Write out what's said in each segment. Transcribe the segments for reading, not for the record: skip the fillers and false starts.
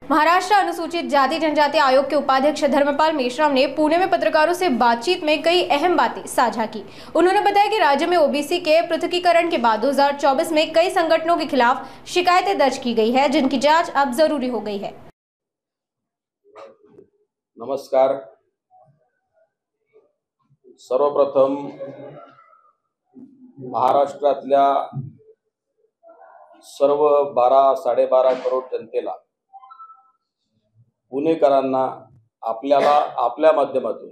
महाराष्ट्र अनुसूचित जाति जनजाति आयोग के उपाध्यक्ष धर्मपाल मेश्राम ने पुणे में पत्रकारों से बातचीत में कई अहम बातें साझा की। उन्होंने बताया कि राज्य में ओबीसी के पृथकीकरण के बाद 2024 में कई संगठनों के खिलाफ शिकायतें दर्ज की गई है, जिनकी जांच अब जरूरी हो गई है। नमस्कार। सर्वप्रथम महाराष्ट्रातल्या सर्व 12-12.5 करोड जनतेला, पुणेकरांना आपल्याला आपल्या माध्यमातून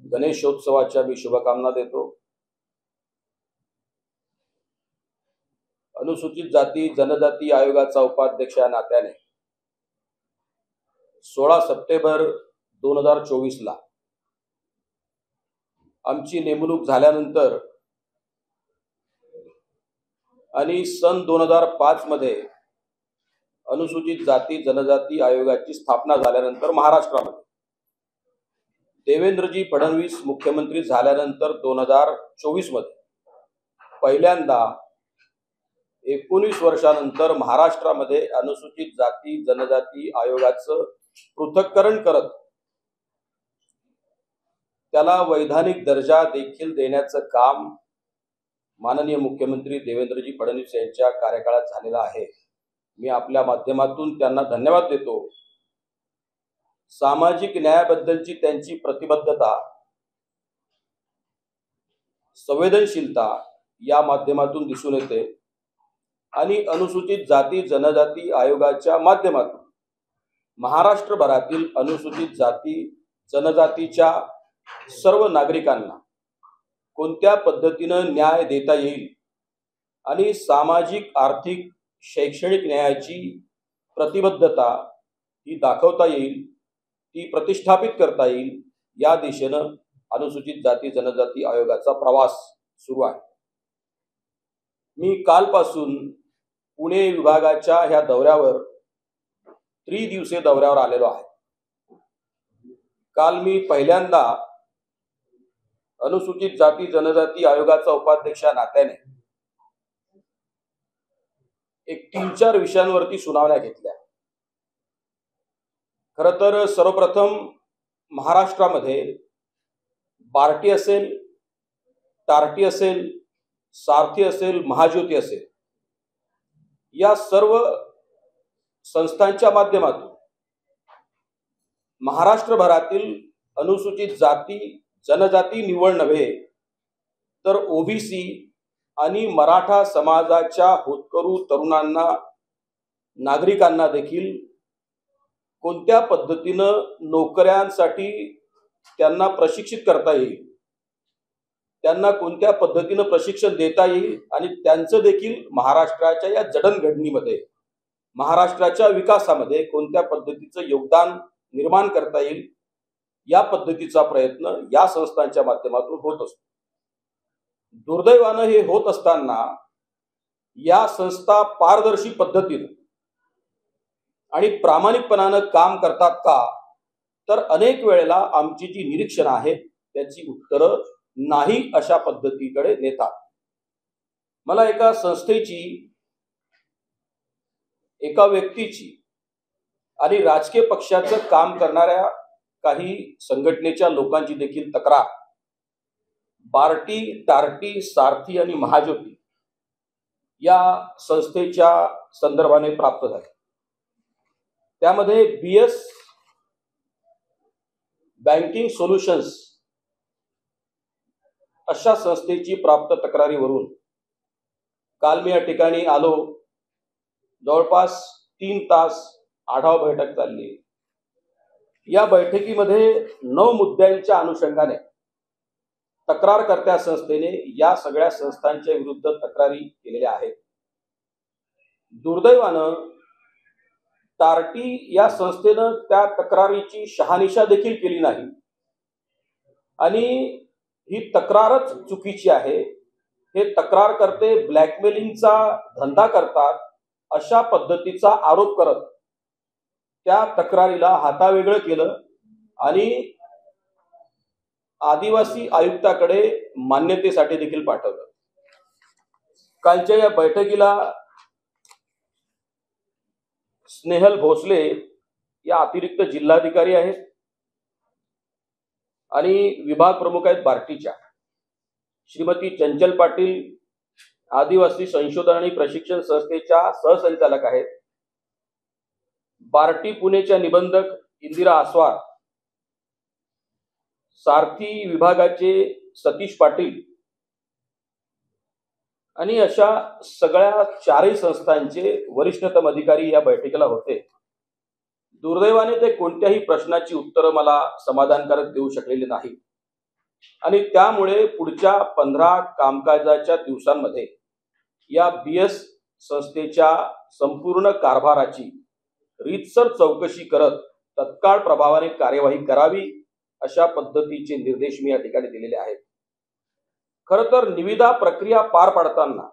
गणेशोत्सवाच्या मी शुभकामना देतो। अनुसूचित जाती जनजाती आयोगाचा उपाध्यक्ष या नात्याने 16 सप्टेंबर 2024 ला आमची नेमणूक झाल्यानंतर आणि सन 2005 मध्ये अनुसूचित जाती जनजाती आयोगाची स्थापना झाल्यानंतर महाराष्ट्रामध्ये देवेंद्रजी फडणवीस मुख्यमंत्री झाल्यानंतर 2024 मध्ये पहिल्यांदा 19 वर्षानंतर महाराष्ट्रामध्ये अनुसूचित जाती जनजाती आयोगाचं पृथक्करण करत त्याला वैधानिक दर्जा देखील देण्याचं काम माननीय मुख्यमंत्री देवेंद्रजी फडणवीस यांच्या कार्यकाळात झालेलं आहे। मी आपल्या माध्यमातून त्यांना धन्यवाद देतो। सामाजिक न्यायाबद्दलची त्यांची प्रतिबद्धता, संवेदनशीलता या माध्यमातून दिसून येते आणि अनुसूचित जाती जनजाती आयोगाच्या माध्यमातून महाराष्ट्रभरातील अनुसूचित जाती जनजातीच्या सर्व नागरिकांना कोणत्या पद्धतीने न्याय देता येईल आणि सामाजिक आर्थिक शैक्षणिक न्यायाची प्रतिबद्धता ही दाखवता येईल, ती प्रतिष्ठापित करता येईल या दिशेने अनुसूचित जाती जनजाती आयोगाचा प्रवास सुरू आहे। मी कालपासून पुणे विभागाच्या ह्या दौऱ्यावर त्रिदिवसीय दौऱ्यावर आलेलो आहे। काल मी पहिल्यांदा अनुसूचित जाती जनजाती आयोगाचा उपाध्यक्ष या नात्याने एक 3-4 विषयांवरती सुनावण्या घेतल्या। खरं तर सर्वप्रथम महाराष्ट्रामध्ये बार्टी असेल, टार्टी असेल, सारथी असेल, महाज्योती असेल या सर्व संस्थांच्या माध्यमातून महाराष्ट्रभरातील अनुसूचित जाती जनजाती निवड नव्हे तर ओबीसी आणि मराठा समाजाच्या होतकरू तरुणांना नागरिकांना देखील कोणत्या पद्धतीनं नोकऱ्यांसाठी त्यांना प्रशिक्षित करता येईल, त्यांना कोणत्या पद्धतीनं प्रशिक्षण देता येईल आणि त्यांचं देखील महाराष्ट्राच्या या जडणघडणीमध्ये महाराष्ट्राच्या विकासामध्ये कोणत्या पद्धतीचं योगदान निर्माण करता येईल या पद्धतीचा प्रयत्न या संस्थांच्या माध्यमातून होत असतो। दुर्दैवानं हे होत असताना या संस्था पारदर्शी पद्धतीने आणि प्रामाणिकपणानं काम करतात का, तर अनेक वेळेला आमची जी निरीक्षण आहे त्याची उत्तरं नाही अशा पद्धतीकडे नेतात। मला एका संस्थेची, एका व्यक्तीची आणि राजकीय पक्षाचं काम करणाऱ्या काही संघटनेच्या लोकांची देखील तक्रार बार्टी, टार्टी, सारथी आणि महाज्योती या संस्थेच्या संदर्भाने प्राप्त झाली। त्यामध्ये BS बँकिंग सोल्युशन्स अशा संस्थेची प्राप्त तक्रारीवरून काल मी या ठिकाणी आलो। जवळपास 3 तास आढावा बैठक चालली। या बैठकीमध्ये 9 मुद्द्यांच्या अनुषंगाने तक्रारकर्त्या संस्थेने या सगळ्या संस्थांच्या विरुद्ध तक्रारी केलेल्या आहेत। दुर्दैवानं टार्टी या संस्थेनं त्या तक्रारीची शहानिशा देखील केली नाही आणि ही तक्रारच चुकीची आहे। हे तक्रारकर्ते ब्लॅकमेलिंगचा धंदा करतात अशा पद्धतीचा आरोप करत त्या तक्रारीला हातावेगळं केलं आणि आदिवासी आयुक्ताकडे मान्यतेसाठी देखील पाठवलं। कालच्या या बैठकीला स्नेहल भोसले या अतिरिक्त जिल्हाधिकारी आहेत आणि विभाग प्रमुख आहेत बार्टीच्या. श्रीमती चंचल पाटील आदिवासी संशोधन आणि प्रशिक्षण संस्थेच्या सहसंचालक आहेत. बार्टी पुणेच्या निबंधक इंदिरा आस्वार, सारथी विभागाचे सतीश पाटील आणि अशा सगळ्या चारही संस्थांचे वरिष्ठतम अधिकारी या बैठकीला होते. दुर्दैवाने ते कोणत्याही प्रश्नाची उत्तरं मला समाधानकारक देऊ शकलेली नाही आणि त्यामुळे पुढच्या 15 कामकाजाच्या दिवसांमध्ये या BS संस्थेच्या संपूर्ण कारभाराची रीतसर चौकशी करत तत्काळ प्रभावाने कार्यवाही करावी अशा पद्धतीचे निर्देश मी या ठिकाणी दिलेले आहेत. खरं तर निविदा प्रक्रिया पार पाडताना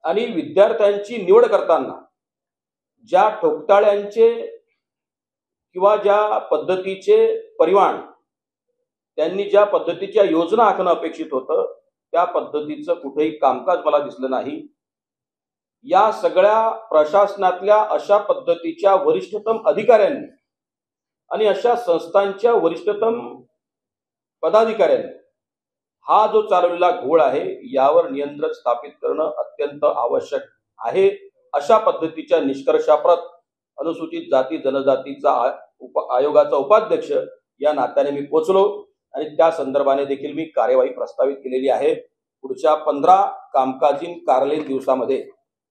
आणि विद्यार्थ्यांची निवड करताना ज्या ठोकताळ्यांचे किंवा ज्या पद्धतीचे परिमाण त्यांनी ज्या पद्धतीच्या योजना आखणं अपेक्षित होतं त्या पद्धतीचं कुठेही कामकाज मला दिसलं नाही. या सगळ्या प्रशासनातल्या अशा पद्धतीच्या वरिष्ठतम अधिकाऱ्यांनी आणि अशा संस्थांच्या वरिष्ठतम पदाधिकाऱ्यांनी हा जो चालवलेला घोळ आहे यावर नियंत्रण स्थापित करणं अत्यंत आवश्यक आहे. अशा पद्धतीच्या निष्कर्षाप्रत अनुसूचित जाती जनजातीचा आयोगाचा उपाध्यक्ष या नात्याने मी पोचलो आणि त्या संदर्भाने देखील मी कार्यवाही प्रस्तावित केलेली आहे. पुढच्या 15 कामकाजीन कार्यालयीन दिवसामध्ये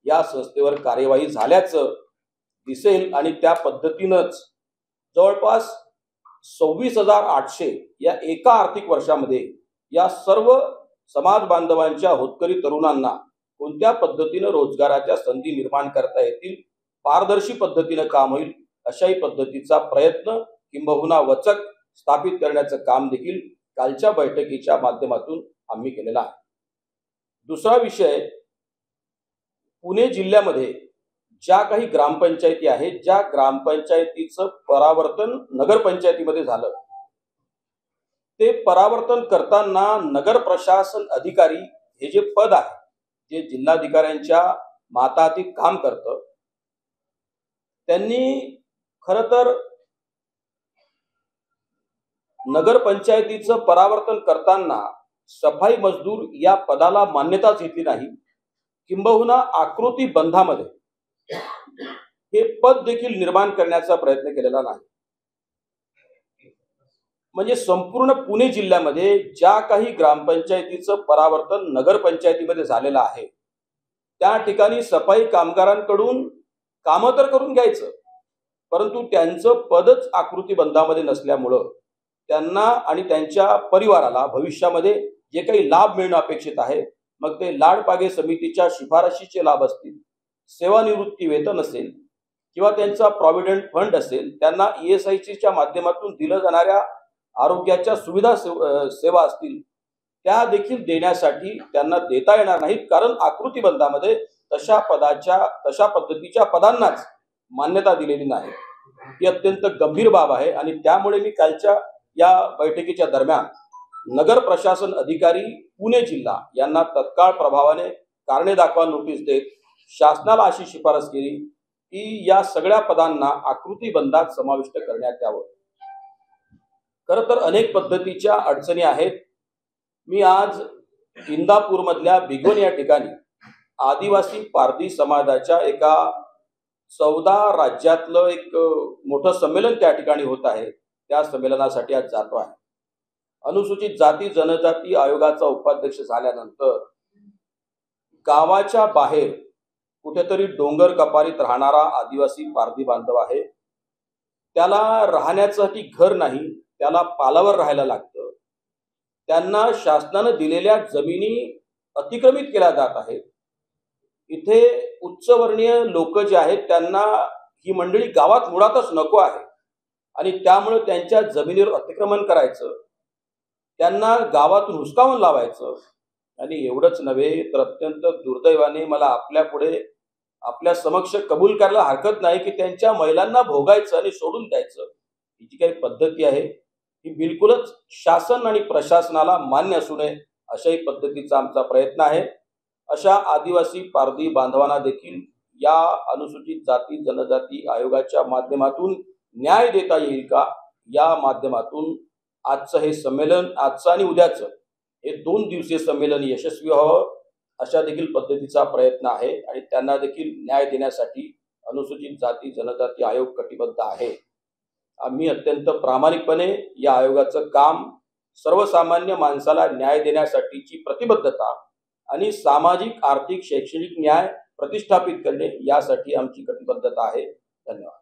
या संस्थेवर कार्यवाही झाल्याचं दिसेल आणि त्या पद्धतीनंच जवळपास 26,800 या एका आर्थिक वर्षामध्ये या सर्व समाज बांधवांच्या होतकरी तरुणांना कोणत्या पद्धतीनं रोजगाराच्या संधी निर्माण करता येतील, पारदर्शी पद्धतीनं काम होईल अशाही पद्धतीचा प्रयत्न किंबहुना वचक स्थापित करण्याचं काम देखील कालच्या बैठकीच्या माध्यमातून आम्ही केलेला आहे. दुसरा विषय, पुणे जिल्ह्यामध्ये ज्या काही ग्रामपंचायती आहेत, ज्या ग्रामपंचायतीचं परावर्तन नगरपंचायतीमध्ये झालं, ते परावर्तन करताना नगर प्रशासन अधिकारी हे जे पद आहे, जे जिल्हाधिकाऱ्यांच्या माताहाती काम करतं, त्यांनी खरं तर नगरपंचायतीचं परावर्तन करताना सफाई मजदूर या पदाला मान्यताच घेतली नाही, किंबहुना आकृती बंधामध्ये हे पद देखील निर्माण करण्याचा प्रयत्न केलेला नाही. म्हणजे संपूर्ण पुणे जिल्ह्यामध्ये ज्या काही ग्रामपंचायतीचं परावर्तन नगरपंचायतीमध्ये झालेलं आहे त्या ठिकाणी सफाई कामगारांकडून कामं तर करून घ्यायचं, परंतु त्यांचं पदच आकृती बंधामध्ये नसल्यामुळं त्यांना आणि त्यांच्या परिवाराला भविष्यामध्ये जे काही लाभ मिळणं अपेक्षित आहे, मग ते लाडपागे समितीच्या शिफारशीचे लाभ असतील, सेवानिवृत्ती वेतन असेल किंवा त्यांचा प्रॉव्हिडंट फंड असेल, त्यांना ESICच्या माध्यमातून दिल्या जाणाऱ्या आरोग्याच्या सुविधा सेवा असतील, त्या देखील देण्यासाठी त्यांना देता येणार नाहीत, कारण आकृती बंधामध्ये तशा पद्धतीच्या पदांनाच मान्यता दिलेली नाही. ही अत्यंत गंभीर बाब आहे आणि त्यामुळे मी कालच्या या बैठकीच्या दरम्यान नगर प्रशासन अधिकारी पुणे जिल्हा यांना तत्काळ प्रभावाने कारणे दाखवा नोटीस देत शासनाला अशी शिफारस केली की या सगळ्या पदांना आकृती बंधात समाविष्ट करण्यात यावं. खरं तर अनेक पद्धतीच्या अडचणी आहेत. मी आज इंदापूरमधल्या बिगवण या ठिकाणी आदिवासी पारधी समाजाच्या एका 14 राज्यातलं एक मोठं संमेलन त्या ठिकाणी होत आहे. त्या संमेलनासाठी आज जातो आहे. अनुसूचित जाती जनजाती आयोगाचा उपाध्यक्ष झाल्यानंतर गावाच्या बाहेर कुठेतरी डोंगर कपारीत राहणारा आदिवासी पारधी बांधव आहे, त्याला राहण्यासाठी घर नाही, त्याला पालावर राहायला लागतं. त्यांना शासनानं दिलेल्या जमिनी अतिक्रमित केल्या जात आहेत. इथे उच्चवर्णीय लोक जे आहेत त्यांना ही मंडळी गावात मुळातच नको आहे आणि त्यामुळे त्यांच्या जमिनीवर अतिक्रमण करायचं, त्यांना गावातून हुसकावून लावायचं. आणि एवढंच नव्हे तर अत्यंत दुर्दैवाने मला आपल्या समक्ष कबूल करायला हरकत नाही की त्यांच्या महिलांना भोगायचं आणि सोडून द्यायचं. ही जी काही पद्धती आहे ही बिलकुलच शासन आणि प्रशासनाला मान्य असू नये अशाही पद्धतीचा आमचा प्रयत्न आहे. अशा आदिवासी पारधी बांधवांना देखील या अनुसूचित जाती जनजाती आयोगाच्या माध्यमातून न्याय देता येईल का, या माध्यमातून आजचं हे संमेलन, आजचं आणि उद्याचं हे 2 दिवसीय संमेलन यशस्वी व्हावं अशा देखील पद्धतीचा प्रयत्न आहे आणि त्यांना देखील न्याय देण्यासाठी अनुसूचित जाती जनजाती आयोग कटिबद्ध आहे. आम्ही अत्यंत प्रामाणिकपणे या आयोगाचं काम सर्वसामान्य माणसाला न्याय देण्यासाठीची प्रतिबद्धता आणि सामाजिक, आर्थिक, शैक्षणिक न्याय प्रतिष्ठापित करणे यासाठी आमची कटिबद्धता आहे. धन्यवाद.